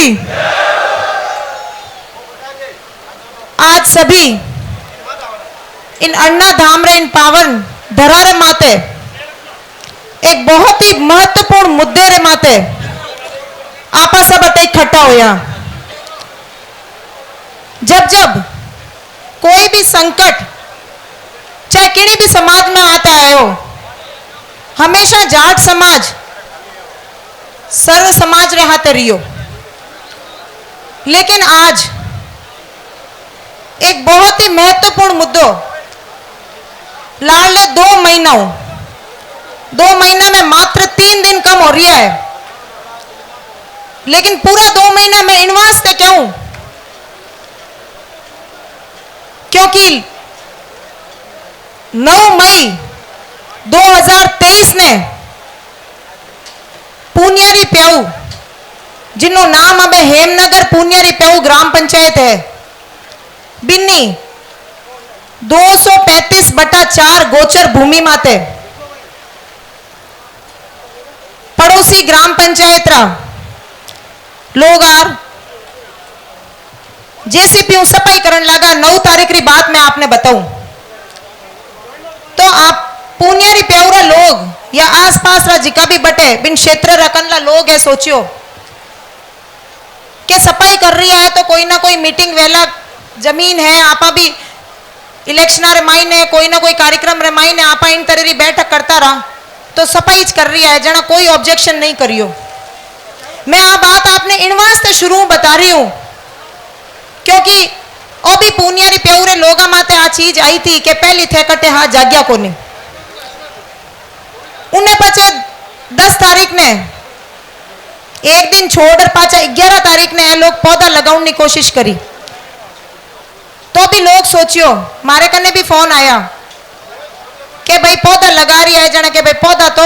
की। आज सभी इन अन्ना धाम रे इन पावन धरारे माते एक बहुत ही महत्वपूर्ण मुद्दे रे माते आपा सब अटे इकट्ठा होया। जब जब कोई भी संकट चाहे किसी भी समाज में आता आयो, हमेशा जाट समाज सर्व समाज रे हाथे रियो। लेकिन आज एक बहुत ही महत्वपूर्ण मुद्दो लाल 2 महीना में मात्र 3 दिन कम हो रहा है, लेकिन पूरा 2 महीना में इन वास्ते क्यों? क्योंकि 9 मई 2023 ने पुनियारी प्याऊ, जिन्हों नाम अब हेमनगर पुनियारी प्याऊ ग्राम पंचायत है, बिन्नी 235/4 गोचर भूमि माते पड़ोसी ग्राम पंचायत रा लोग आर जेसीपी सफाई करने लगा। 9 तारीख की बात मैं आपने बताऊं तो आप पुनियारी प्याऊरा लोग या आसपास रा जिका भी बटे बिन क्षेत्र रकनला लोग है, सोचियो कि सफाई कर रही है तो कोई ना कोई मीटिंग वेला जमीन है, आपा भी इलेक्शन रे मायने कोई ना कोई कार्यक्रम रे मायने आपा इन तरह री बैठक करता रहा तो सफाई कर रही है, जना कोई ऑब्जेक्शन नहीं करियो। मैं आ बात आपने इन वास्ते शुरू बता रही हूं क्योंकि ओ भी पुनियारी प्याऊरे लोगा माते आ चीज आई थी कि पहली थे कटे हा जाग्या को नहीं। उन्हें पचे 10 तारीख ने एक दिन छोड़ पाचा 11 तारीख ने लोग पौधा लगाने की कोशिश करी तो भी लोग सोचियो, मारे कने भी फोन आया कि भाई पौधा लगा रही है जना के भाई पौधा तो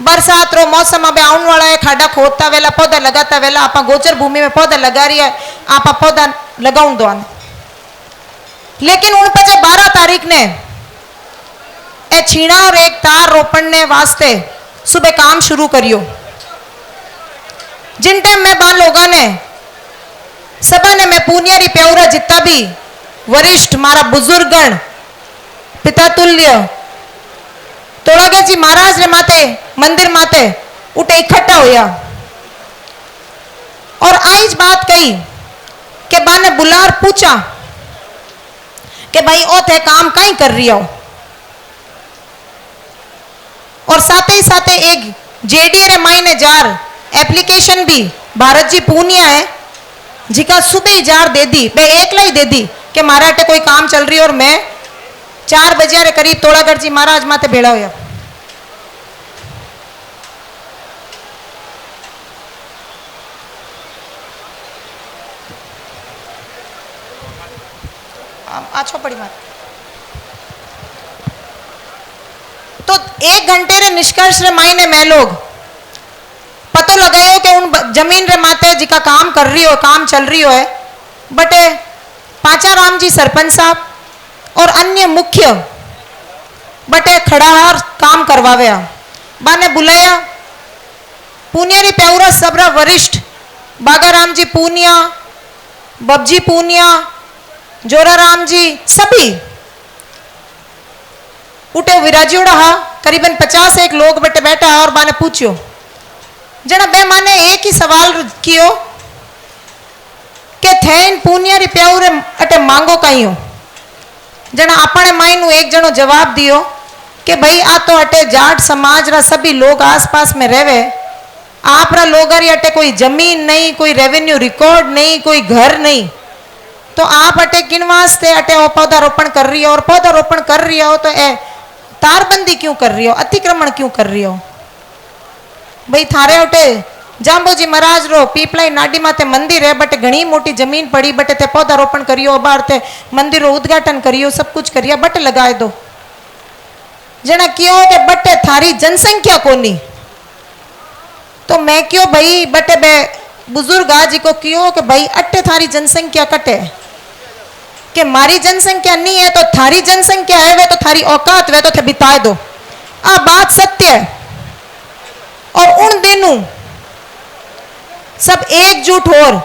बरसात रो मौसम अब आने वाला है, खाड़ा खोदता वेला पौधा लगाता वेला आपा गोचर भूमि में पौधा लगा रही है, आपा पौधा लगाऊ दो। लेकिन उन पचे 12 तारीख ने ए छीना और एक तार रोपण ने वास्ते सुबह काम शुरू करियो। जिन टाइम में बा लोगा ने सभा ने मैं पुनियारी प्याऊरा जितना भी वरिष्ठ मारा बुजुर्गगण पिता तुल्य तोड़ागे जी महाराज रे माते मंदिर माते उठे इकट्ठा होया और आज बात कही कि बा ने बुलार पूछा कि भाई ओ थे काम कहीं कर रही हो, और साथ ही साथ एक जेडीए रे मायने जार एप्लीकेशन भी भारत जी पूनिया है जिका सुबह जार दे दी, मैं एकला ही दे दी कि मारा अटे कोई काम चल रही और मैं 4 बजे रे करीब तोड़ागढ़ जी महाराज माते भेड़ा होया। आछो पड़ी बात तो 1 घंटे रे निष्कर्ष रे मायने में लोग पतो लगायो कि उन जमीन रे माते जिका काम कर रही हो, काम चल रही हो है बटे पाचाराम जी सरपंच साहब और अन्य मुख्य बटे खड़ाहार काम करवावे। बाने बुलाया पुनियारी प्याऊरा सबरा वरिष्ठ बागाराम जी पूनिया, बबजी पूनिया, जोराराम जी सभी उठे विराजियोड़ा हा करीबन 50 एक लोग बटे बैठा और बाने पूछियो जना बे माने एक ही सवाल कियो के थे इन पुनियारी प्याऊरे अटे मांगो कहीं हो। जना अपने मायनू एक जनो जवाब दियो कि भाई आ तो अटे जाट समाज रा सभी लोग आसपास में रहवे, आप रा लोगारी अटे कोई जमीन नहीं, कोई रेवेन्यू रिकॉर्ड नहीं, कोई घर नहीं, तो आप अटे किन वास्ते अटे वो पौधारोपण कर रही हो, और पौधारोपण कर रही हो तो ए तारबंदी क्यों कर रही हो, अतिक्रमण क्यों कर रही हो? भाई थारे उठे जांबोजी महाराज रो पीपलाई नाडी माते मंदिर है बटे घनी मोटी जमीन पड़ी बटे ते पौधारोपण करियो, बार ते मंदिर रो उद्घाटन करियो, सब कुछ करिया बटे लगाए दो। जना क्यों के बटे थारी जनसंख्या कोनी, तो मैं क्यों भाई बटे बे बुजुर्ग जी को क्यों कि भाई अट्टे थारी जनसंख्या कटे कि मारी जनसंख्या नहीं है तो थारी जनसंख्या है, वे तो थारी औकात वे तो थे बिताए दो। आ बात सत्य है। और उन दिनों सब एकजुट होर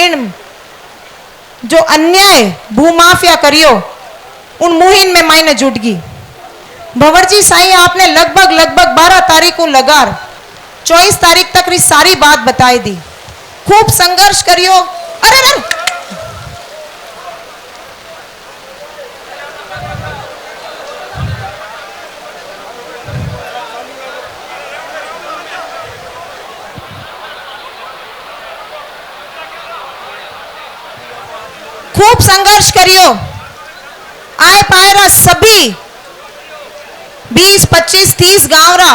इन जो अन्याय भूमाफिया करियो उन मुहिम में मायने जुट गई। भंवरजी साईं आपने लगभग 12 तारीख को लगार 24 तारीख तक री सारी बात बताई दी। खूब संघर्ष करियो। अरे ना खूब संघर्ष करियो। आए पायरा सभी 20, 25, 30 गांव रा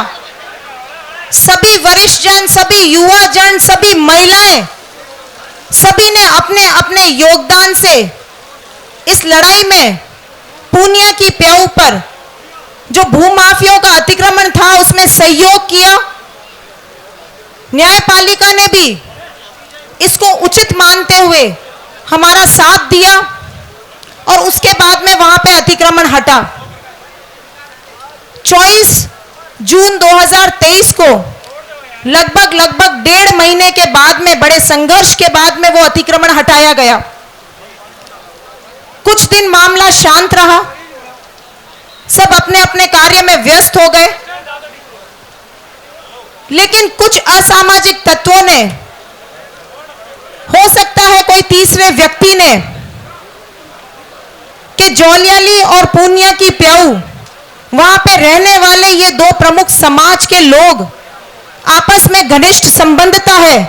सभी वरिष्ठ जन, सभी युवा जन, सभी महिलाएं, सभी ने अपने अपने योगदान से इस लड़ाई में पूनिया की प्याऊ पर जो भूमाफियों का अतिक्रमण था उसमें सहयोग किया। न्यायपालिका ने भी इसको उचित मानते हुए हमारा साथ दिया और उसके बाद में वहां पे अतिक्रमण हटा। 24 जून 2023 को लगभग 1.5 महीने के बाद में बड़े संघर्ष के बाद में वो अतिक्रमण हटाया गया। कुछ दिन मामला शांत रहा, सब अपने अपने कार्य में व्यस्त हो गए, लेकिन कुछ असामाजिक तत्वों ने, हो सकता है कोई तीसरे व्यक्ति ने, कि जोलियाली और पूनिया की प्याऊ वहां पे रहने वाले ये दो प्रमुख समाज के लोग आपस में घनिष्ठ संबंधता है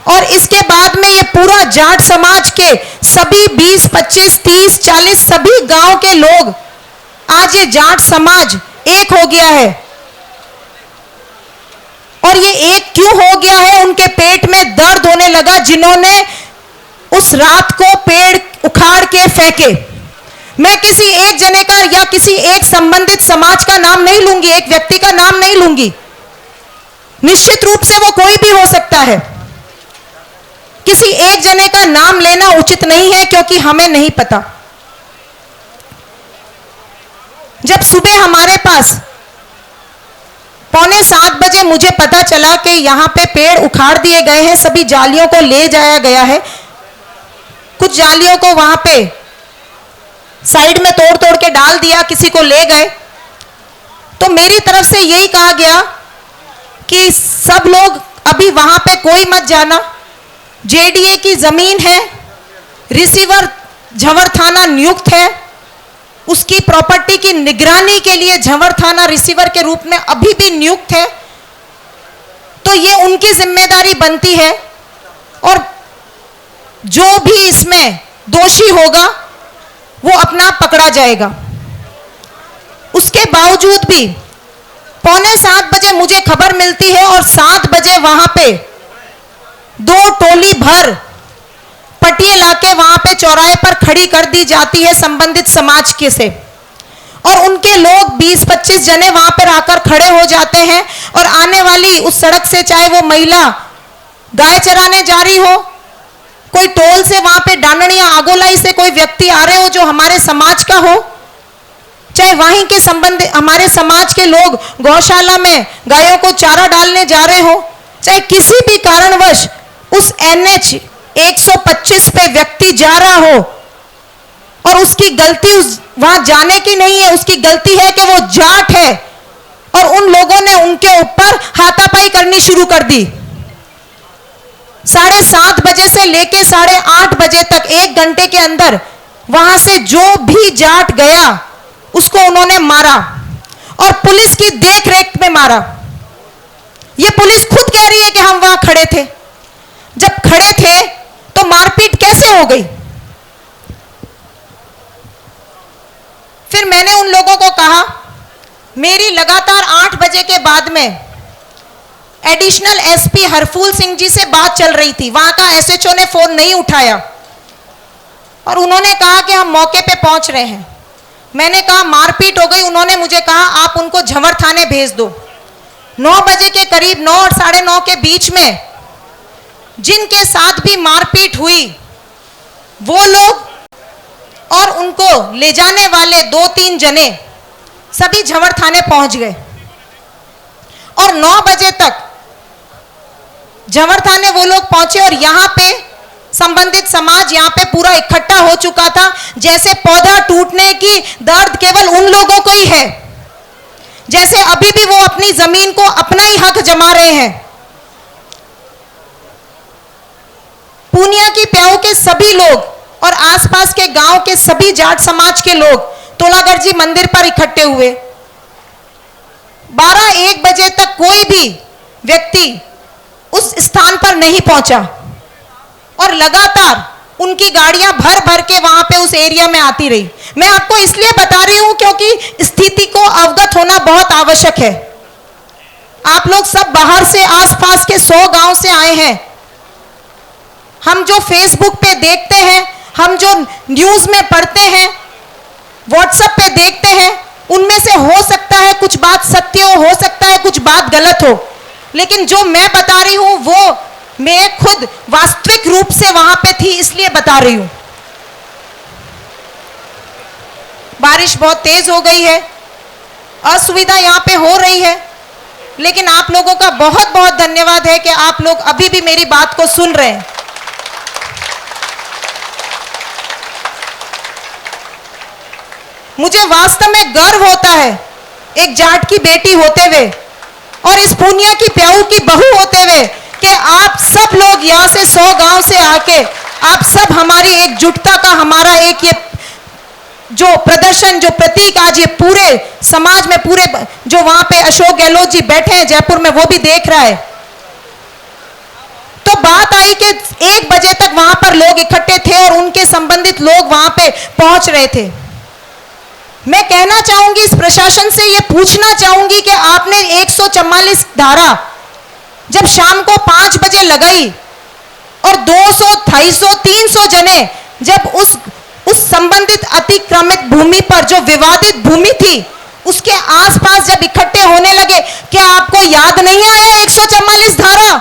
और इसके बाद में ये पूरा जाट समाज के सभी 20, 25, 30, 40 सभी गांव के लोग आज ये जाट समाज एक हो गया है। और ये एक क्यों हो गया है? उनके पेट में दर्द होने लगा जिन्होंने उस रात को पेड़ उखाड़ के फेंके। मैं किसी एक जने का या किसी एक संबंधित समाज का नाम नहीं लूंगी, एक व्यक्ति का नाम नहीं लूंगी, निश्चित रूप से वो कोई भी हो सकता है। किसी एक जने का नाम लेना उचित नहीं है क्योंकि हमें नहीं पता। जब सुबह हमारे पास 6:45 बजे मुझे पता चला कि यहां पे पेड़ उखाड़ दिए गए हैं, सभी जालियों को ले जाया गया है, कुछ जालियों को वहां पे साइड में तोड़ तोड़ के डाल दिया, किसी को ले गए, तो मेरी तरफ से यही कहा गया कि सब लोग अभी वहां पे कोई मत जाना, जेडीए की जमीन है, रिसीवर झंवर थाना नियुक्त है, उसकी प्रॉपर्टी की निगरानी के लिए झंवर थाना रिसीवर के रूप में अभी भी नियुक्त है, तो ये उनकी जिम्मेदारी बनती है और जो भी इसमें दोषी होगा वो अपना पकड़ा जाएगा। उसके बावजूद भी 6:45 बजे मुझे खबर मिलती है और 7 बजे वहां पे 2 टोली भर पटिए लाके वहां पे चौराहे पर खड़ी कर दी जाती है संबंधित समाज के से, और उनके लोग 20-25 जने वहां पर आकर खड़े हो जाते हैं और आने वाली उस सड़क से, चाहे वो महिला गाय चराने जा रही हो, कोई टोल से वहां पे डांडनिया आगोलाई से कोई व्यक्ति आ रहे हो जो हमारे समाज का हो, चाहे वहीं के संबंध हमारे समाज के लोग गौशाला में गायों को चारा डालने जा रहे हो, चाहे किसी भी कारणवश उस NH 125 पे व्यक्ति जा रहा हो और उसकी गलती वहां जाने की नहीं है, उसकी गलती है कि वो जाट है और उन लोगों ने उनके ऊपर हाथापाई करनी शुरू कर दी। 7:30 बजे से लेके 8:30 बजे तक 1 घंटे के अंदर वहां से जो भी जाट गया उसको उन्होंने मारा और पुलिस की देखरेख में मारा। ये पुलिस खुद कह रही है कि हम वहां खड़े थे। जब खड़े थे तो मारपीट कैसे हो गई? फिर मैंने उन लोगों को कहा, मेरी लगातार 8 बजे के बाद में एडिशनल एसपी हरफूल सिंह जी से बात चल रही थी, वहां का एसएचओ ने फोन नहीं उठाया और उन्होंने कहा कि हम मौके पे पहुंच रहे हैं। मैंने कहा मारपीट हो गई, उन्होंने मुझे कहा आप उनको झंवर थाने भेज दो। 9 बजे के करीब 9 और 9:30 के बीच में जिनके साथ भी मारपीट हुई वो लोग और उनको ले जाने वाले 2-3 जने सभी झंवर थाने पहुंच गए और 9 बजे तक झंवर थाने वो लोग पहुंचे और यहाँ पे संबंधित समाज यहाँ पे पूरा इकट्ठा हो चुका था, जैसे पौधा टूटने की दर्द केवल उन लोगों को ही है, जैसे अभी भी वो अपनी जमीन को अपना ही हक जमा रहे हैं। पूनिया की प्याऊ के सभी लोग और आसपास के गांव के सभी जाट समाज के लोग तोलागढ़ जी मंदिर पर इकट्ठे हुए। 12-1 बजे तक कोई भी व्यक्ति उस स्थान पर नहीं पहुंचा और लगातार उनकी गाड़ियां भर भर के वहां पे उस एरिया में आती रही। मैं आपको इसलिए बता रही हूं क्योंकि स्थिति को अवगत होना बहुत आवश्यक है। आप लोग सब बाहर से, आसपास के 100 गांव से आए हैं। हम जो फेसबुक पे देखते हैं, हम जो न्यूज में पढ़ते हैं, व्हाट्सएप पे देखते हैं, उनमें से हो सकता है कुछ बात सत्य हो सकता है कुछ बात गलत हो, लेकिन जो मैं बता रही हूं वो मैं खुद वास्तविक रूप से वहां पे थी, इसलिए बता रही हूं। बारिश बहुत तेज हो गई है, असुविधा यहां पे हो रही है, लेकिन आप लोगों का बहुत बहुत धन्यवाद है कि आप लोग अभी भी मेरी बात को सुन रहे हैं। मुझे वास्तव में गर्व होता है एक जाट की बेटी होते हुए और इस पूनिया की प्याऊ की बहू होते हुए कि आप सब लोग यहाँ से 100 गांव से आके आप सब हमारी एकजुटता का, हमारा एक ये जो प्रदर्शन, जो प्रतीक आज ये पूरे समाज में, पूरे जो वहां पे अशोक गहलोत जी बैठे हैं जयपुर में, वो भी देख रहा है। तो बात आई कि 1 बजे तक वहां पर लोग इकट्ठे थे और उनके संबंधित लोग वहां पे पहुंच रहे थे। मैं कहना चाहूंगी इस प्रशासन से, ये पूछना चाहूंगी कि आपने 144 धारा जब शाम को 5 बजे लगाई और 200, 250, 300 जने जब उस संबंधित अतिक्रमित भूमि पर, जो विवादित भूमि थी, उसके आसपास जब इकट्ठे होने लगे, क्या आपको याद नहीं आया 144 धारा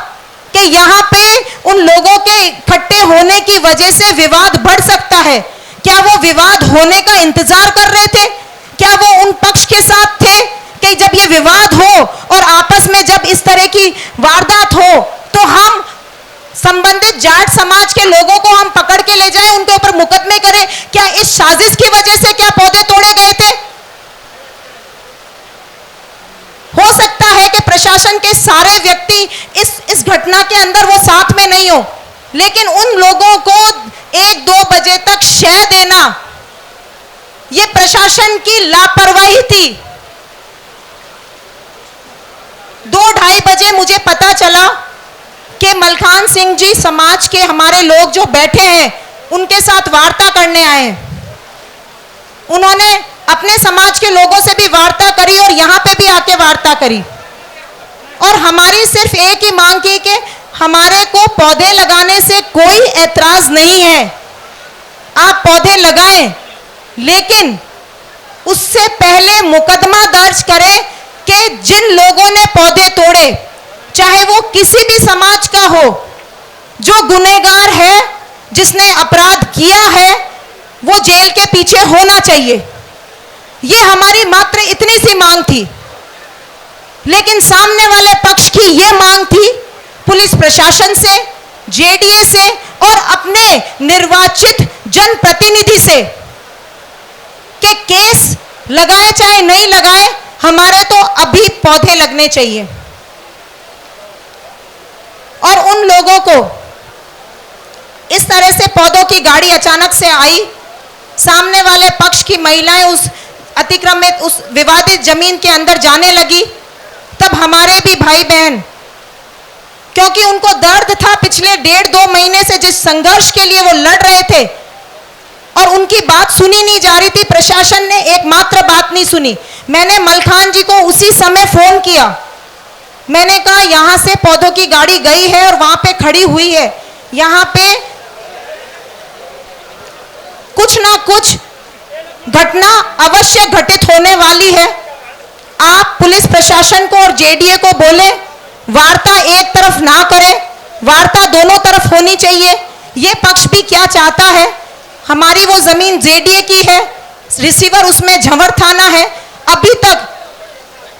कि यहां पे उन लोगों के इकट्ठे होने की वजह से विवाद बढ़ सकता है? क्या वो विवाद होने का इंतजार कर रहे थे? क्या वो उन पक्ष के साथ थे कि जब ये विवाद हो और आपस में जब इस तरह की वारदात हो तो हम संबंधित जाट समाज के लोगों को हम पकड़ के ले जाएं, उनके ऊपर मुकदमे करें? क्या इस साजिश की वजह से क्या पौधे तोड़े गए थे? हो सकता है कि प्रशासन के सारे व्यक्ति इस घटना के अंदर वो साथ में नहीं हो, लेकिन उन लोगों को 1-2 बजे तक शय देना ये प्रशासन की लापरवाही थी। 2-2:30 बजे मुझे पता चला कि मलखान सिंह जी समाज के हमारे लोग जो बैठे हैं उनके साथ वार्ता करने आए। उन्होंने अपने समाज के लोगों से भी वार्ता करी और यहाँ पे भी आके वार्ता करी और हमारी सिर्फ एक ही मांग की कि हमारे को पौधे लगाने से कोई ऐतराज नहीं है, आप पौधे लगाएं, लेकिन उससे पहले मुकदमा दर्ज करें कि जिन लोगों ने पौधे तोड़े, चाहे वो किसी भी समाज का हो, जो गुनहगार है, जिसने अपराध किया है, वो जेल के पीछे होना चाहिए। ये हमारी मात्र इतनी सी मांग थी, लेकिन सामने वाले पक्ष की ये मांग थी पुलिस प्रशासन से, जेडीए से और अपने निर्वाचित जनप्रतिनिधि से कि केस लगाए चाहे नहीं लगाए, हमारे तो अभी पौधे लगने चाहिए। और उन लोगों को इस तरह से पौधों की गाड़ी अचानक से आई, सामने वाले पक्ष की महिलाएं उस अतिक्रमित, उस विवादित जमीन के अंदर जाने लगी, तब हमारे भी भाई बहन, क्योंकि उनको दर्द था पिछले 1.5-2 महीने से जिस संघर्ष के लिए वो लड़ रहे थे और उनकी बात सुनी नहीं जा रही थी, प्रशासन ने एकमात्र बात नहीं सुनी। मैंने मलखान जी को उसी समय फोन किया, मैंने कहा यहां से पौधों की गाड़ी गई है और वहां पे खड़ी हुई है, यहां पे कुछ ना कुछ घटना अवश्य घटित होने वाली है। आप पुलिस प्रशासन को और जेडीए को बोले वार्ता एक तरफ ना करें, वार्ता दोनों तरफ होनी चाहिए। ये पक्ष भी क्या चाहता है, हमारी वो जमीन जेडीए की है, रिसीवर उसमें झंवर थाना है, अभी तक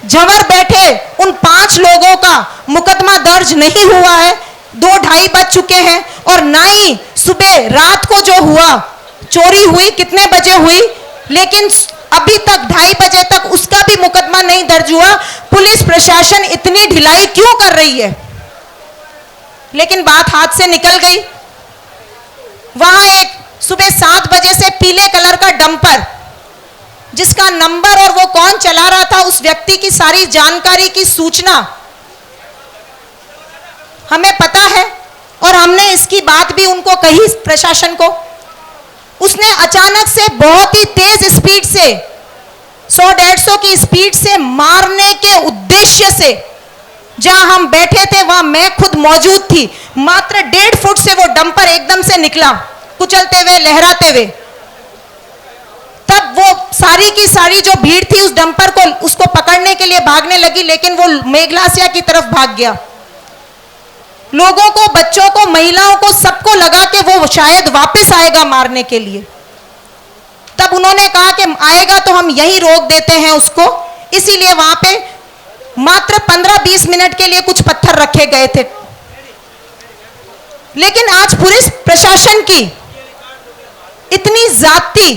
झंवर बैठे उन 5 लोगों का मुकदमा दर्ज नहीं हुआ है, 2-2:30 बज चुके हैं और ना ही सुबह रात को जो हुआ चोरी हुई कितने बजे हुई, लेकिन अभी तक 2:30 बजे तक उसका भी मुकदमा नहीं दर्ज हुआ। पुलिस प्रशासन इतनी ढिलाई क्यों कर रही है? लेकिन बात हाथ से निकल गई। वहां एक सुबह 7 बजे से पीले कलर का डंपर, जिसका नंबर और वो कौन चला रहा था, उस व्यक्ति की सारी जानकारी की सूचना हमें पता है और हमने इसकी बात भी उनको कही प्रशासन को। उसने अचानक से बहुत ही तेज स्पीड से 100-150 की स्पीड से मारने के उद्देश्य से, जहां हम बैठे थे वहां मैं खुद मौजूद थी, मात्र 1.5 फुट से वो डंपर एकदम से निकला कुचलते हुए, लहराते हुए। तब वो सारी की सारी जो भीड़ थी उस डंपर को उसको पकड़ने के लिए भागने लगी, लेकिन वो मेघलासिया की तरफ भाग गया। लोगों को, बच्चों को, महिलाओं को, सबको लगा कि वो शायद वापस आएगा मारने के लिए। तब उन्होंने कहा कि आएगा तो हम यहीं रोक देते हैं उसको, इसीलिए वहां पे मात्र 15-20 मिनट के लिए कुछ पत्थर रखे गए थे। लेकिन आज पुलिस प्रशासन की इतनी जाती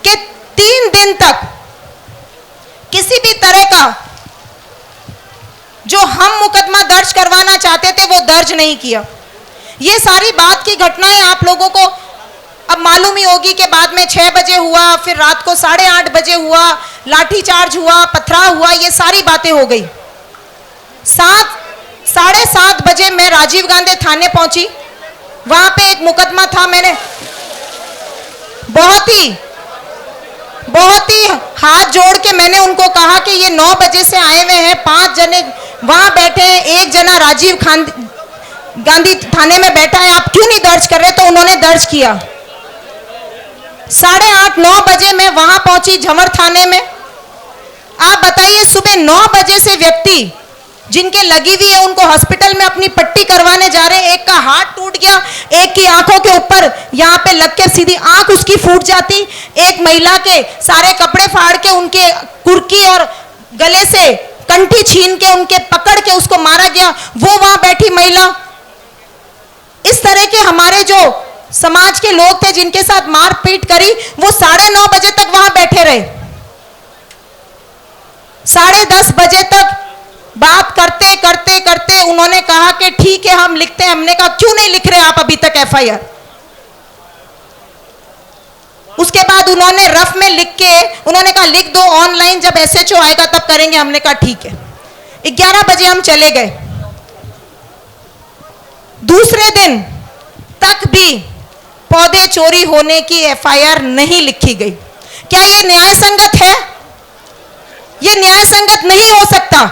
कि 3 दिन तक किसी भी तरह का जो हम मुकदमा दर्ज करवाना चाहते थे वो दर्ज नहीं किया। ये सारी बात की घटनाएं आप लोगों को अब मालूम ही होगी कि बाद में 6 बजे हुआ, फिर रात को 8:30 बजे हुआ, लाठीचार्ज हुआ, पथराव हुआ, ये सारी बातें हो गई। 7-7:30 बजे मैं राजीव गांधी थाने पहुंची। वहां पे एक मुकदमा था। मैंने बहुत ही हाथ जोड़ के मैंने उनको कहा कि ये 9 बजे से आए हुए हैं, 5 जने वहां बैठे हैं, 1 जना राजीव गांधी थाने में बैठा है, आप क्यों नहीं दर्ज कर रहे? तो उन्होंने दर्ज किया। 8:30-9 बजे मैं वहां पहुंची झमर थाने में। आप बताइए, सुबह 9 बजे से व्यक्ति जिनके लगी हुई है उनको हॉस्पिटल में अपनी पट्टी करवाने जा रहे हैं। एक का हाथ टूट गया, एक की आंखों के ऊपर यहाँ पे लग के सीधी आंख उसकी फूट जाती, एक महिला के सारे कपड़े फाड़ के उनके कुर्की और गले से कंठी छीन के उनके पकड़ के उसको मारा गया, वो वहां बैठी महिला। इस तरह के हमारे जो समाज के लोग थे जिनके साथ मारपीट करी, वो 9:30 बजे तक वहां बैठे रहे। 10:30 बजे तक बात करते करते करते उन्होंने कहा कि ठीक है हम लिखते हैं। हमने कहा क्यों नहीं लिख रहे आप अभी तक FIR? उसके बाद उन्होंने रफ में लिख के उन्होंने कहा लिख दो, ऑनलाइन जब SHO आएगा तब करेंगे। हमने कहा ठीक है। 11 बजे हम चले गए। दूसरे दिन तक भी पौधे चोरी होने की FIR नहीं लिखी गई। क्या यह न्याय संगत है? यह न्याय संगत नहीं हो सकता।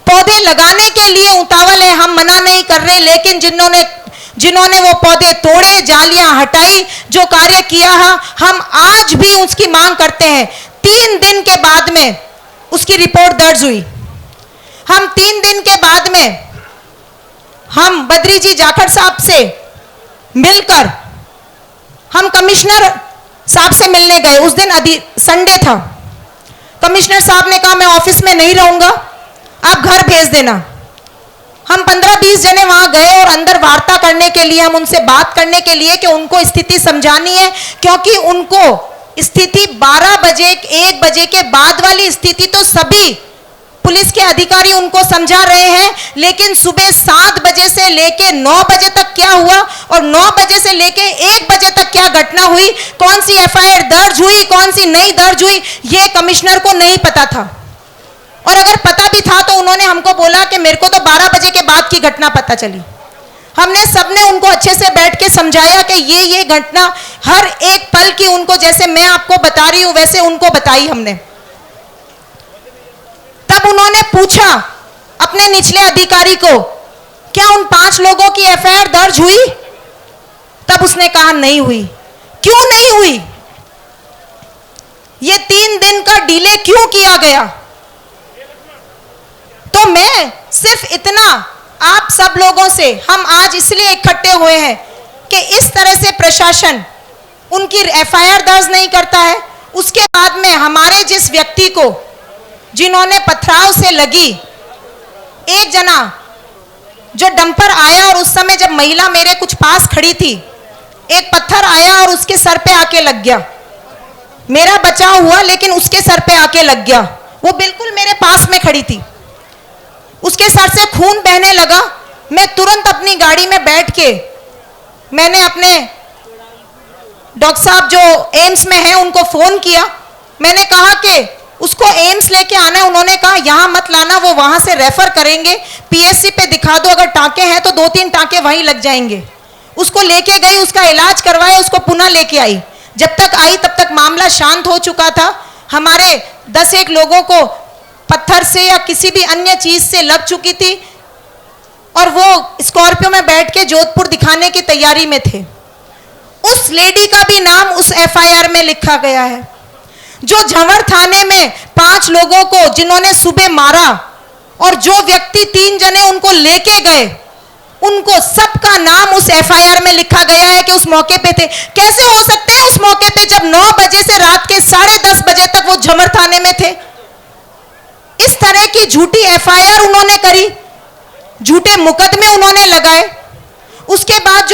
पौधे लगाने के लिए उतावल है, हम मना नहीं कर रहे, लेकिन जिन्होंने वो पौधे तोड़े, जालियां हटाई, जो कार्य किया है, हम आज भी उसकी मांग करते हैं। 3 दिन के बाद में उसकी रिपोर्ट दर्ज हुई। हम 3 दिन के बाद में हम बद्री जी जाखड़ साहब से मिलकर हम कमिश्नर साहब से मिलने गए। उस दिन संडे था। कमिश्नर साहब ने कहा मैं ऑफिस में नहीं रहूंगा, आप घर भेज देना। हम 15-20 जने वहां गए और अंदर वार्ता करने के लिए, हम उनसे बात करने के लिए कि उनको स्थिति समझानी है, क्योंकि उनको स्थिति 12 बजे 1 बजे के बाद वाली स्थिति तो सभी पुलिस के अधिकारी उनको समझा रहे हैं, लेकिन सुबह 7 बजे से लेके 9 बजे तक क्या हुआ और 9 बजे से लेके 1 बजे तक क्या घटना हुई, कौन सी FIR दर्ज हुई, कौन सी नहीं दर्ज हुई, ये कमिश्नर को नहीं पता था। और अगर पता भी था तो उन्होंने हमको बोला कि मेरे को तो 12 बजे के बाद की घटना पता चली। हमने सबने उनको अच्छे से बैठ के समझाया कि ये घटना हर एक पल की उनको, जैसे मैं आपको बता रही हूं वैसे उनको बताई हमने। तब उन्होंने पूछा अपने निचले अधिकारी को, क्या उन 5 लोगों की FIR दर्ज हुई? तब उसने कहा नहीं हुई। क्यों नहीं हुई? ये 3 दिन का डिले क्यों किया गया? तो मैं सिर्फ इतना आप सब लोगों से, हम आज इसलिए इकट्ठे हुए हैं कि इस तरह से प्रशासन उनकी FIR दर्ज नहीं करता है। उसके बाद में हमारे जिस व्यक्ति को, जिन्होंने पथराव से लगी एक जना जो डंपर आया और उस समय जब महिला मेरे कुछ पास खड़ी थी, एक पत्थर आया और उसके सर पे आके लग गया। मेरा बचाव हुआ लेकिन उसके सर पे आके लग गया। वो बिल्कुल मेरे पास में खड़ी थी, उसके सर से खून बहने लगा। मैं तुरंत अपनी गाड़ी में बैठ के मैंने अपने डॉक्टर साहब जो एम्स में हैं उनको फोन किया। मैंने कहा कि उसको एम्स लेके आना है। उन्होंने कहा यहाँ मत लाना, वो वहां से रेफर करेंगे, पीएससी पे दिखा दो, अगर टांके हैं तो 2-3 टांके वहीं लग जाएंगे। उसको लेके गई, उसका इलाज करवाया, उसको पुनः लेके आई। जब तक आई तब तक मामला शांत हो चुका था। हमारे 10-1 लोगों को पत्थर से या किसी भी अन्य चीज से लग चुकी थी और वो स्कॉर्पियो में बैठ के जोधपुर दिखाने की तैयारी में थे। उस लेडी का भी नाम उस एफआईआर में लिखा गया है। जो झंवर थाने में 5 लोगों को जिन्होंने सुबह मारा और जो व्यक्ति 3 जने उनको लेके गए, उनको सबका नाम उस एफआईआर में लिखा गया है कि उस मौके पे थे। कैसे हो सकते हैं उस मौके पे जब 9 बजे से रात के 10:30 बजे तक वो झंवर थाने में थे? इस तरह की झूठी एफआईआर उन्होंने करी, झूठे मुकदमे उन्होंने लगाए। उसके बाद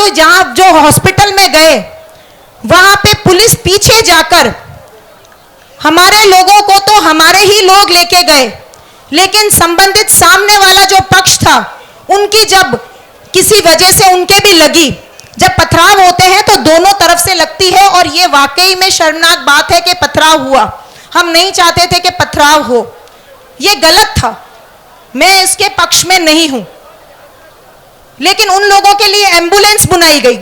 जो हॉस्पिटल में गए वहां पे पुलिस पीछे जाकर हमारे लोगों को तो हमारे ही लोग लेके गए, लेकिन संबंधित सामने वाला जो पक्ष था उनकी जब किसी वजह से उनके भी लगी, जब पथराव होते हैं तो दोनों तरफ से लगती है और ये वाकई में शर्मनाक बात है कि पथराव हुआ। हम नहीं चाहते थे कि पथराव हो, ये गलत था, मैं इसके पक्ष में नहीं हूं। लेकिन उन लोगों के लिए एम्बुलेंस बुलाई गई,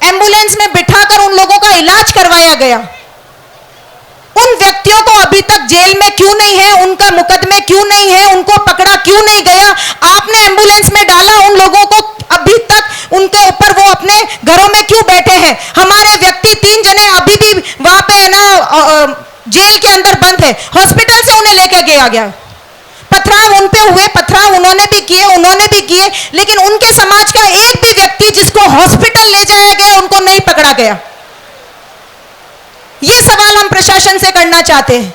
एम्बुलेंस में बिठाकर उन लोगों का इलाज करवाया गया। उन व्यक्तियों को अभी तक जेल में क्यों नहीं है, उनका मुकदमे क्यों नहीं है, उनको पकड़ा क्यों नहीं गया? आपने एम्बुलेंस में डाला उन लोगों को, अभी तक उनके ऊपर वो अपने घरों में क्यों बैठे हैं? हमारे व्यक्ति 3 जने अभी भी वहां पे ना जेल के अंदर बंद है, हॉस्पिटल से उन्हें लेकर गया। पथराव उन पे हुए, पथराव उन्होंने भी किए, लेकिन उनके समाज का एक भी व्यक्ति जिसको हॉस्पिटल ले जाया गया उनको नहीं पकड़ा गया। ये सवाल हम प्रशासन से करना चाहते हैं।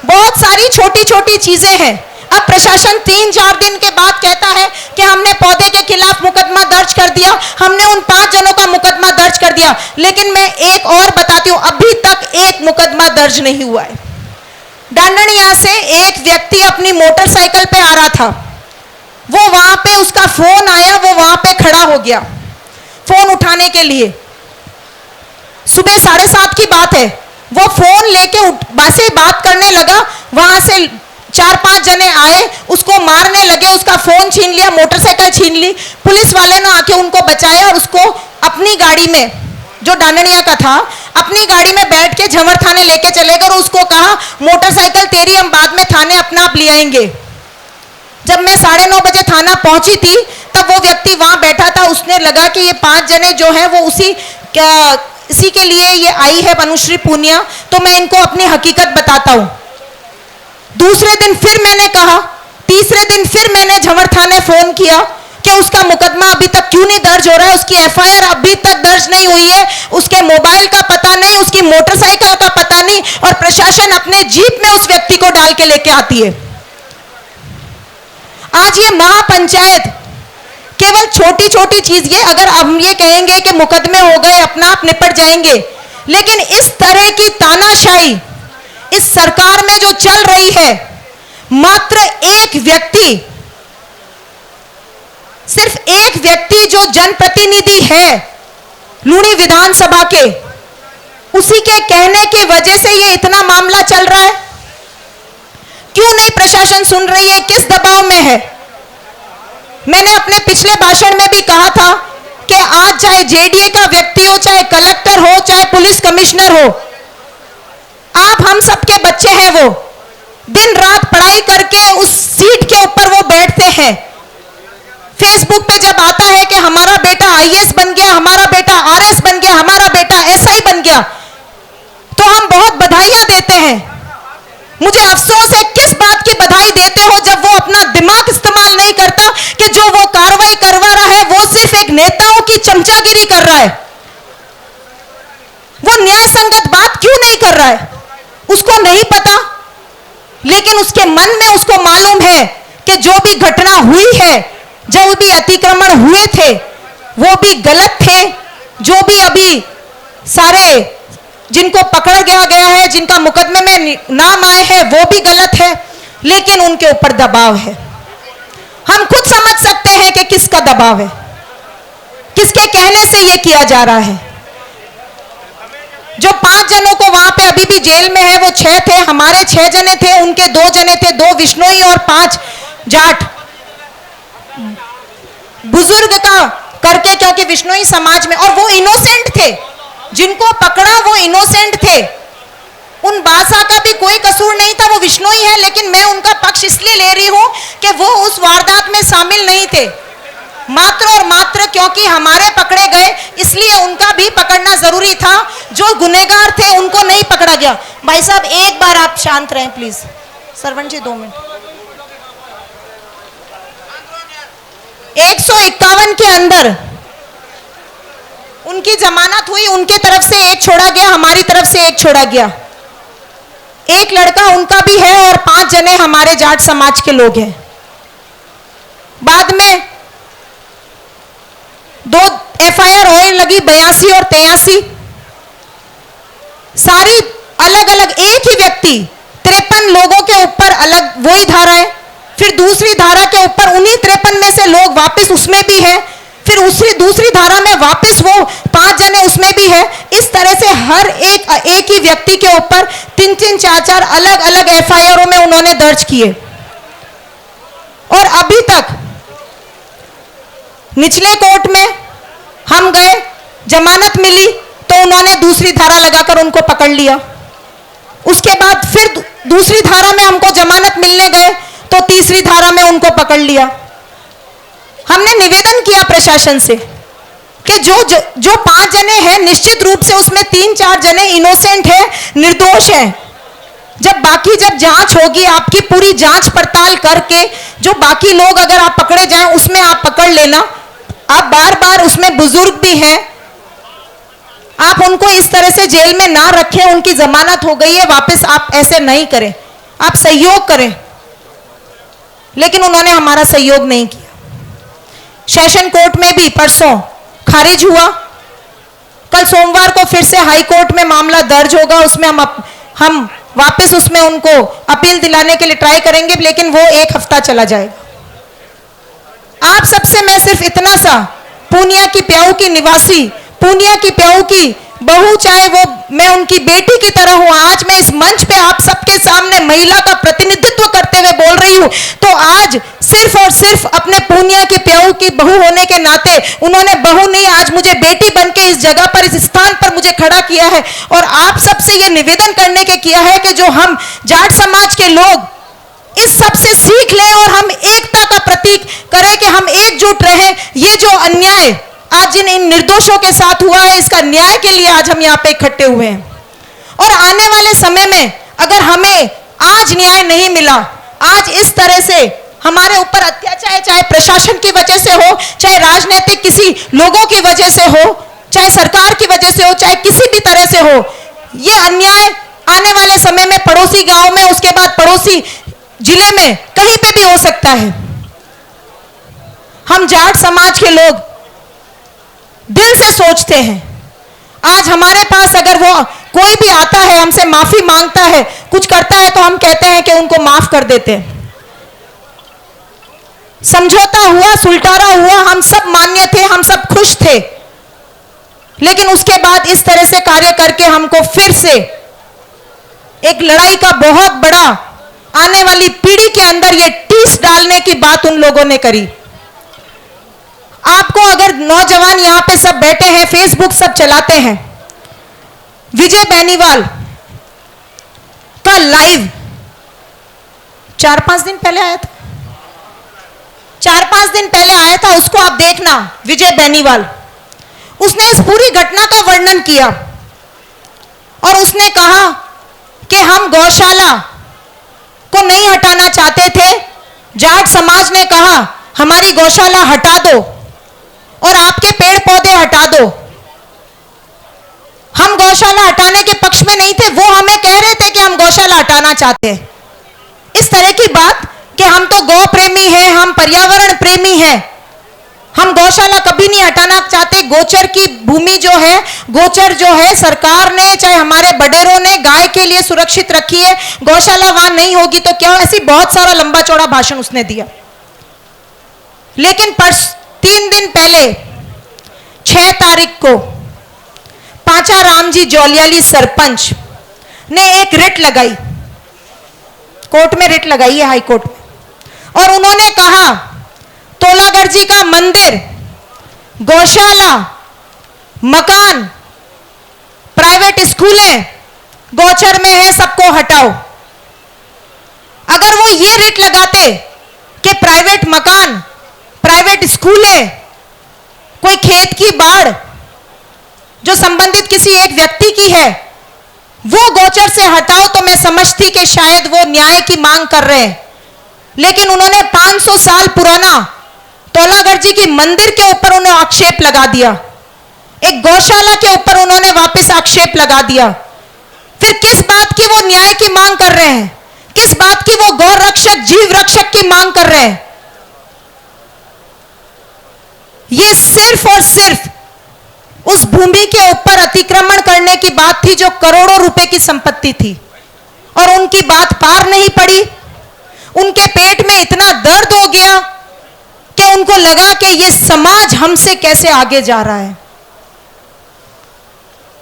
बहुत सारी छोटी छोटी चीजें हैं। अब प्रशासन 3-4 दिन के बाद कहता है कि हमने पौधे के खिलाफ मुकदमा दर्ज कर दिया, हमने उन 5 जनों का मुकदमा दर्ज कर दिया। लेकिन मैं एक और बताती हूं, अभी तक एक मुकदमा दर्ज नहीं हुआ है। डांडनिया से एक व्यक्ति अपनी मोटरसाइकिल पे आ रहा था, वो वहां पे उसका फोन आया, वो वहां पे खड़ा हो गया फोन उठाने के लिए। सुबह 7:30 की बात है, वो फोन लेके बसे बात करने लगा, वहां से 4-5 जने आए, उसको मारने लगे, उसका फोन छीन लिया, मोटरसाइकिल छीन ली। पुलिस वाले ने आके उनको बचाया और उसको अपनी गाड़ी में, जो डांडनिया का था, अपनी गाड़ी में बैठ के झंवर थाने लेके चले गए और उसको कहा मोटरसाइकिल तेरी हम बाद में थाने अपना आप ले आएंगे। जब मैं 9:30 बजे थाना पहुंची थी तब वो व्यक्ति वहां बैठा था। उसने लगा कि ये 5 जने जो हैं वो इसी के लिए ये आई है अनुश्री पूनिया, तो मैं इनको अपनी हकीकत बताता हूं। दूसरे दिन फिर मैंने कहा, तीसरे दिन फिर मैंने झंवर थाने फोन किया कि उसका मुकदमा अभी तक क्यों नहीं दर्ज हो रहा है, उसकी एफआईआर अभी तक दर्ज नहीं हुई है, उसके मोबाइल का पता नहीं, उसकी मोटरसाइकिल का पता नहीं, और प्रशासन अपने जीप में उस व्यक्ति को डाल के लेके आती है। आज ये महापंचायत केवल छोटी छोटी चीज, ये अगर हम ये कहेंगे कि मुकदमे हो गए अपना आप निपट जाएंगे, लेकिन इस तरह की तानाशाही इस सरकार में जो चल रही है, मात्र एक व्यक्ति, सिर्फ एक व्यक्ति जो जनप्रतिनिधि है लूणी विधानसभा के, उसी के कहने की वजह से ये इतना मामला चल रहा है। क्यों नहीं प्रशासन सुन रही है, किस दबाव में है? मैंने अपने पिछले भाषण में भी कहा था कि आज चाहे जेडीए का व्यक्ति हो, चाहे कलेक्टर हो, चाहे पुलिस कमिश्नर हो, आप हम सबके बच्चे हैं, वो दिन रात पढ़ाई करके उस सीट के ऊपर वो बैठते हैं। फेसबुक पे जब आता है कि हमारा बेटा आईएएस बन गया, हमारा बेटा आरएस बन गया, हमारा बेटा एसआई बन गया, तो हम बहुत बधाइयां देते हैं। मुझे अफसोस है किस बात की बधाई देते हो जब वो अपना दिमाग इस्तेमाल नहीं करता कि जो वो कार्रवाई करवा रहा है वो सिर्फ एक नेताओं की चमचागिरी कर रहा है। वो न्याय संगत बात क्यों नहीं कर रहा है? उसको नहीं पता लेकिन उसके मन में उसको मालूम है कि जो भी घटना हुई है, जो भी अतिक्रमण हुए थे वो भी गलत थे, जो भी अभी सारे जिनको पकड़ गया है, जिनका मुकदमे में नाम आए हैं वो भी गलत है, लेकिन उनके ऊपर दबाव है। हम खुद समझ सकते हैं कि किसका दबाव है, किसके कहने से ये किया जा रहा है। जो 5 जनों को वहां पे अभी भी जेल में है वो 6 थे, हमारे 6 जने थे, उनके 2 जने थे, 2 विश्नोई और 5 जाट। बुजुर्ग का करके, क्योंकि विश्नोई समाज में, और वो इनोसेंट थे, जिनको पकड़ा वो इनोसेंट थे, उन बासा का भी कोई कसूर नहीं था, वो विश्नोई है, लेकिन मैं उनका पक्ष इसलिए ले रही हूं कि वो उस वारदात में शामिल नहीं थे। मात्र और मात्र क्योंकि हमारे पकड़े गए इसलिए उनका भी पकड़ना जरूरी था। जो गुनहगार थे उनको नहीं पकड़ा गया। भाई साहब एक बार आप शांत रहें प्लीज। Sarwan ji 2 minute. 151 के अंदर उनकी जमानत हुई, उनके तरफ से एक छोड़ा गया, हमारी तरफ से एक छोड़ा गया। एक लड़का उनका भी है और 5 जने हमारे जाट समाज के लोग हैं। बाद में 2 FIR होने लगी, 82 और 83, सारी अलग अलग, एक ही व्यक्ति 53 लोगों के ऊपर अलग वही धारा है, फिर दूसरी धारा के ऊपर उन्हीं 53 में से लोग वापस उसमें भी है, फिर दूसरी धारा में वापस वो 5 जने उसमें भी है। इस तरह से हर एक ही व्यक्ति के ऊपर 3-3, 4-4 अलग अलग FIR में उन्होंने दर्ज किए। और अभी तक निचले कोर्ट में हम गए, जमानत मिली तो उन्होंने दूसरी धारा लगाकर उनको पकड़ लिया। उसके बाद फिर दूसरी धारा में हमको जमानत मिलने गए तो तीसरी धारा में उनको पकड़ लिया। हमने निवेदन किया प्रशासन से कि जो 5 जने हैं निश्चित रूप से उसमें 3-4 जने इनोसेंट हैं, निर्दोष हैं। जब जांच होगी, आपकी पूरी जांच पड़ताल करके जो बाकी लोग अगर आप पकड़े जाएं उसमें आप पकड़ लेना। आप बार बार उसमें बुजुर्ग भी हैं, आप उनको इस तरह से जेल में ना रखें, उनकी जमानत हो गई है, वापस आप ऐसे नहीं करें, आप सहयोग करें। लेकिन उन्होंने हमारा सहयोग नहीं किया। सेशन कोर्ट में भी परसों खारिज हुआ, कल सोमवार को फिर से हाई कोर्ट में मामला दर्ज होगा, उसमें हम वापस उसमें उनको अपील दिलाने के लिए ट्राई करेंगे, लेकिन वो 1 हफ्ता चला जाएगा। आप सबसे मैं सिर्फ इतना सा, पूनिया की प्याऊ की निवासी, पूनिया की प्याऊ की बहू, चाहे वो मैं उनकी बेटी की तरह हूं, आज मैं इस मंच पे आप सबके सामने महिला का प्रतिनिधित्व करते हुए बोल रही हूं, तो आज सिर्फ और सिर्फ अपने पूनिया के प्याऊ की बहू होने के नाते, उन्होंने बहू नहीं, आज मुझे बेटी बन के इस जगह पर, इस स्थान पर मुझे खड़ा किया है। और आप सबसे ये निवेदन करने के किया है कि जो हम जाट समाज के लोग इस सब से सीख लें और हम एकता का प्रतीक करें कि हम एकजुट रहें। ये जो अन्याय आज इन निर्दोषों के साथ हुआ है, इसका न्याय के लिए आज हम यहाँ पे इकट्ठे हुए हैं। और आने वाले समय में अगर हमें आज न्याय नहीं मिला, आज इस तरह से हमारे ऊपर अत्याचार, चाहे प्रशासन की वजह से हो, चाहे राजनीतिक किसी लोगों की वजह से हो, चाहे सरकार की वजह से हो, चाहे किसी भी तरह से हो, ये अन्याय आने वाले समय में पड़ोसी गांव में, उसके बाद पड़ोसी जिले में, कहीं पे भी हो सकता है। हम जाट समाज के लोग दिल से सोचते हैं, आज हमारे पास अगर वो कोई भी आता है, हमसे माफी मांगता है, कुछ करता है, तो हम कहते हैं कि उनको माफ कर देते हैं। समझौता हुआ, सुलटारा हुआ, हम सब मान्य थे, हम सब खुश थे, लेकिन उसके बाद इस तरह से कार्य करके हमको फिर से एक लड़ाई का बहुत बड़ा आने वाली पीढ़ी के अंदर ये टीस डालने की बात उन लोगों ने करी। आपको अगर नौजवान यहां पे सब बैठे हैं, फेसबुक सब चलाते हैं, विजय बेनीवाल का लाइव 4-5 दिन पहले आया था, 4-5 दिन पहले आया था, उसको आप देखना। विजय बेनीवाल, उसने इस पूरी घटना का वर्णन किया और उसने कहा कि हम गौशाला को नहीं हटाना चाहते थे, जाट समाज ने कहा हमारी गौशाला हटा दो और आपके पेड़ पौधे हटा दो। हम गौशाला हटाने के पक्ष में नहीं थे, वो हमें कह रहे थे कि हम गौशाला हटाना चाहते हैं। तरह की बात कि हम तो गौ प्रेमी हैं, हम पर्यावरण प्रेमी हैं, हम गौशाला कभी नहीं हटाना चाहते। गोचर की भूमि जो है, गोचर जो है सरकार ने चाहे हमारे बडेरों ने गाय के लिए सुरक्षित रखी है, गौशाला वहां नहीं होगी तो क्या, ऐसी बहुत सारा लंबा चौड़ा भाषण उसने दिया। लेकिन 3 दिन पहले 6 तारीख को पांचा रामजी जौलियाली सरपंच ने एक रिट लगाई, कोर्ट में रिट लगाई है, हाई कोर्ट में, और उन्होंने कहा तोलागढ़ जी का मंदिर, गौशाला, मकान, प्राइवेट स्कूलें गौचर में है, सबको हटाओ। अगर वो ये रिट लगाते कि प्राइवेट मकान, प्राइवेट स्कूलें, कोई खेत की बाढ़ जो संबंधित किसी एक व्यक्ति की है वो गौचर से हटाओ, तो मैं समझती कि शायद वो न्याय की मांग कर रहे हैं। लेकिन उन्होंने 500 साल पुराना तोलागढ़ जी की मंदिर के ऊपर उन्होंने आक्षेप लगा दिया, एक गौशाला के ऊपर उन्होंने वापस आक्षेप लगा दिया। फिर किस बात की वो न्याय की मांग कर रहे हैं, किस बात की वो गौ रक्षक, जीव रक्षक की मांग कर रहे हैं? ये सिर्फ और सिर्फ उस भूमि के ऊपर अतिक्रमण करने की बात थी जो करोड़ों रुपए की संपत्ति थी, और उनकी बात पार नहीं पड़ी। उनके पेट में इतना दर्द हो गया कि उनको लगा कि ये समाज हमसे कैसे आगे जा रहा है।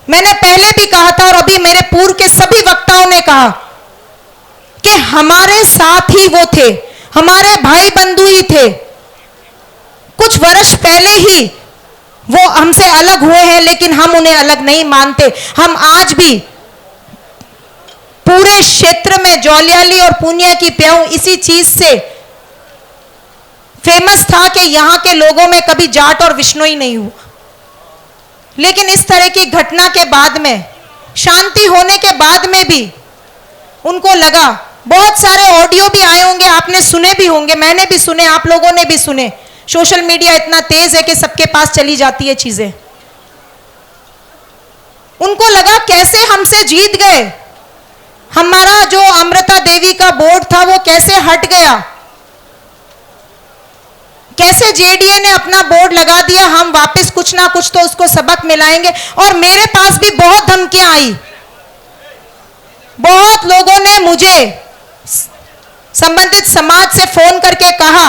मैंने पहले भी कहा था और अभी मेरे पूर्व के सभी वक्ताओं ने कहा कि हमारे साथ ही वो थे, हमारे भाई बंधु ही थे। कुछ वर्ष पहले ही वो हमसे अलग हुए हैं, लेकिन हम उन्हें अलग नहीं मानते। हम आज भी पूरे क्षेत्र में जौलियाली और पूनिया की प्याऊ इसी चीज से फेमस था कि यहां के लोगों में कभी जाट और विष्णोई नहीं हुआ। लेकिन इस तरह की घटना के बाद में, शांति होने के बाद में भी उनको लगा, बहुत सारे ऑडियो भी आए होंगे, आपने सुने भी होंगे, मैंने भी सुने, आप लोगों ने भी सुने। सोशल मीडिया इतना तेज है कि सबके पास चली जाती है चीजें। उनको लगा कैसे हमसे जीत गए, हमारा जो अमृता देवी का बोर्ड था वो कैसे हट गया, कैसे जेडीए ने अपना बोर्ड लगा दिया, हम वापस कुछ ना कुछ तो उसको सबक मिलाएंगे। और मेरे पास भी बहुत धमकियां आई, बहुत लोगों ने मुझे संबंधित समाज से फोन करके कहा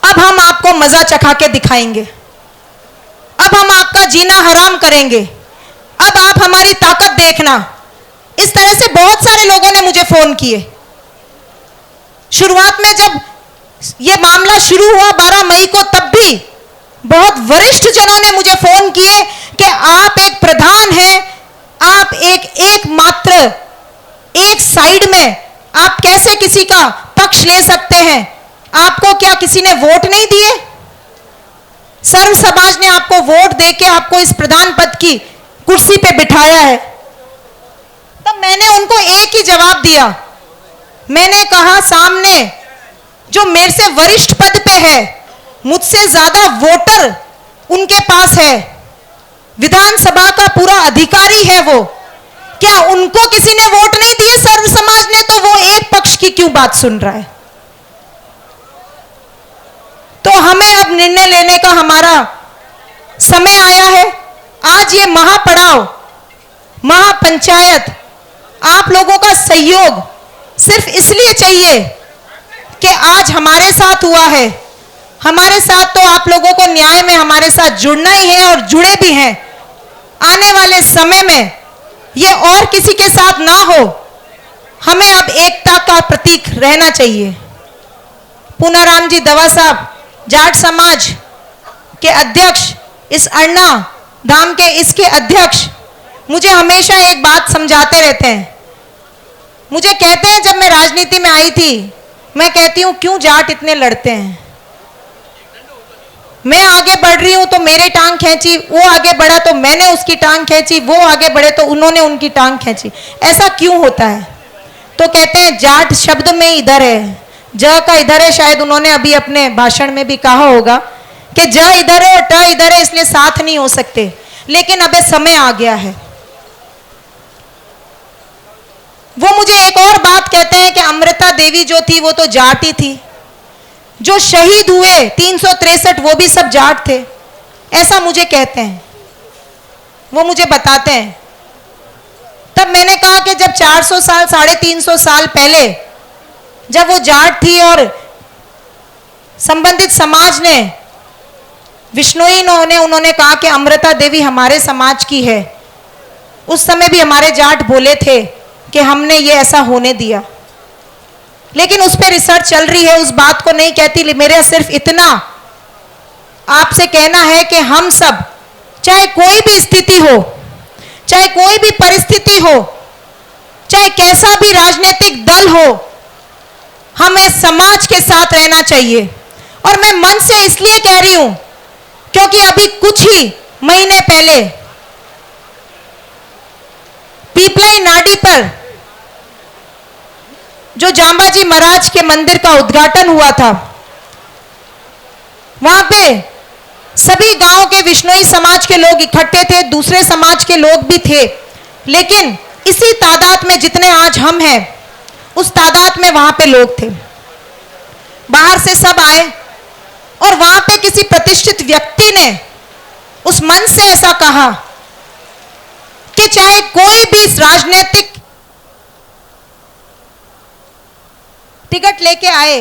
अब हम आपको मजा चखा के दिखाएंगे, अब हम आपका जीना हराम करेंगे, अब आप हमारी ताकत देखना। इस तरह से बहुत सारे लोगों ने मुझे फोन किए। शुरुआत में जब ये मामला शुरू हुआ 12 मई को, तब भी बहुत वरिष्ठ जनों ने मुझे फोन किए कि आप एक प्रधान हैं, आप एक मात्र एक साइड में आप कैसे किसी का पक्ष ले सकते हैं? आपको क्या किसी ने वोट नहीं दिए? सर्व समाज ने आपको वोट देके आपको इस प्रधान पद की कुर्सी पे बिठाया है। तब मैंने उनको एक ही जवाब दिया, मैंने कहा सामने जो मेरे से वरिष्ठ पद पे है, मुझसे ज्यादा वोटर उनके पास है, विधानसभा का पूरा अधिकारी है वो, क्या उनको किसी ने वोट नहीं दिए सर्व समाज ने? तो वो एक पक्ष की क्यों बात सुन रहा है? तो हमें अब निर्णय लेने का हमारा समय आया है। आज ये महापड़ाव, महापंचायत, आप लोगों का सहयोग सिर्फ इसलिए चाहिए कि आज हमारे साथ हुआ है। हमारे साथ तो आप लोगों को न्याय में हमारे साथ जुड़ना ही है और जुड़े भी हैं। आने वाले समय में ये और किसी के साथ ना हो, हमें अब एकता का प्रतीक रहना चाहिए। पूनाराम जी दवा साहब, जाट समाज के अध्यक्ष, इस अण्णा धाम के इसके अध्यक्ष, मुझे हमेशा एक बात समझाते रहते हैं। मुझे कहते हैं जब मैं राजनीति में आई थी, मैं कहती हूं क्यों जाट इतने लड़ते हैं? मैं आगे बढ़ रही हूं तो मेरे टांग खींची, वो आगे बढ़ा तो मैंने उसकी टांग खींची, वो आगे बढ़े तो उन्होंने उनकी टांग खींची। ऐसा क्यों होता है? तो कहते हैं जाट शब्द में इधर है, ज का इधर है। शायद उन्होंने अभी अपने भाषण में भी कहा होगा कि ज इधर है और ट इधर है, इसलिए साथ नहीं हो सकते। लेकिन अब समय आ गया है। वो मुझे एक और बात कहते हैं कि अमृता देवी जो थी वो तो जाट ही थी, जो शहीद हुए 363 वो भी सब जाट थे, ऐसा मुझे कहते हैं, वो मुझे बताते हैं। तब मैंने कहा कि जब 400 साल 350 साल पहले जब वो जाट थी और संबंधित समाज ने विश्नोई उन्होंने कहा कि अमृता देवी हमारे समाज की है, उस समय भी हमारे जाट बोले थे कि हमने ये ऐसा होने दिया। लेकिन उस पर रिसर्च चल रही है, उस बात को नहीं कहती। मेरा सिर्फ इतना आपसे कहना है कि हम सब, चाहे कोई भी स्थिति हो, चाहे कोई भी परिस्थिति हो, चाहे कैसा भी राजनीतिक दल हो, हमें समाज के साथ रहना चाहिए। और मैं मन से इसलिए कह रही हूं क्योंकि अभी कुछ ही महीने पहले पीपलाई नाडी पर जो जांबाजी महाराज के मंदिर का उद्घाटन हुआ था, वहां पे सभी गांव के विश्नोई समाज के लोग इकट्ठे थे, दूसरे समाज के लोग भी थे, लेकिन इसी तादाद में जितने आज हम हैं उस तादाद में वहां पे लोग थे। बाहर से सब आए और वहां पे किसी प्रतिष्ठित व्यक्ति ने उस मंच से ऐसा कहा कि चाहे कोई भी राजनीतिक टिकट लेके आए,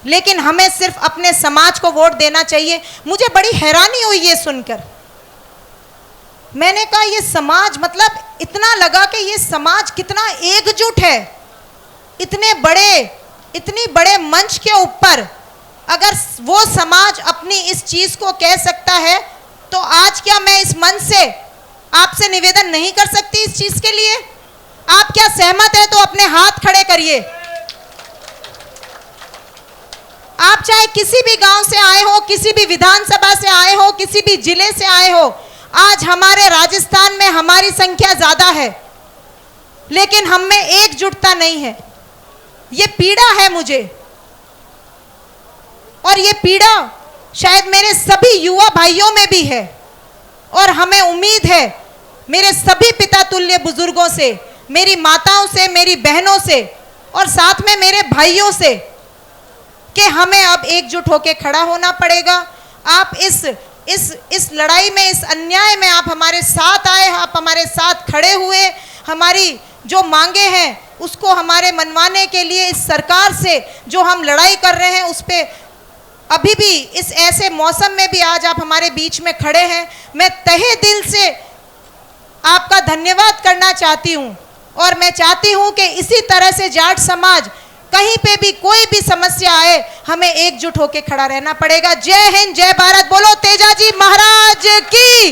लेकिन हमें सिर्फ अपने समाज को वोट देना चाहिए। मुझे बड़ी हैरानी हुई ये सुनकर। मैंने कहा ये समाज, मतलब इतना लगा कि ये समाज कितना एकजुट है। इतनी बड़े मंच के ऊपर अगर वो समाज अपनी इस चीज को कह सकता है, तो आज क्या मैं इस मंच से आपसे निवेदन नहीं कर सकती इस चीज के लिए? आप क्या सहमत है तो अपने हाथ खड़े करिए। आप चाहे किसी भी गांव से आए हो, किसी भी विधानसभा से आए हो, किसी भी जिले से आए हो, आज हमारे राजस्थान में हमारी संख्या ज्यादा है, लेकिन हम में एकजुटता नहीं है। ये पीड़ा है मुझे, और ये पीड़ा शायद मेरे सभी युवा भाइयों में भी है। और हमें उम्मीद है मेरे सभी पिता तुल्य बुजुर्गों से, मेरी माताओं से, मेरी बहनों से और साथ में मेरे भाइयों से कि हमें अब एकजुट होकर खड़ा होना पड़ेगा। आप इस लड़ाई में, इस अन्याय में आप हमारे साथ आए, आप हमारे साथ खड़े हुए, हमारी जो मांगे हैं उसको हमारे मनवाने के लिए इस सरकार से जो हम लड़ाई कर रहे हैं उस पे अभी भी इस ऐसे मौसम में भी आज आप हमारे बीच में खड़े हैं। मैं तहे दिल से आपका धन्यवाद करना चाहती हूँ, और मैं चाहती हूँ कि इसी तरह से जाट समाज कहीं पे भी कोई भी समस्या आए, हमें एकजुट होकर खड़ा रहना पड़ेगा। जय हिंद, जय भारत। बोलो तेजाजी महाराज की।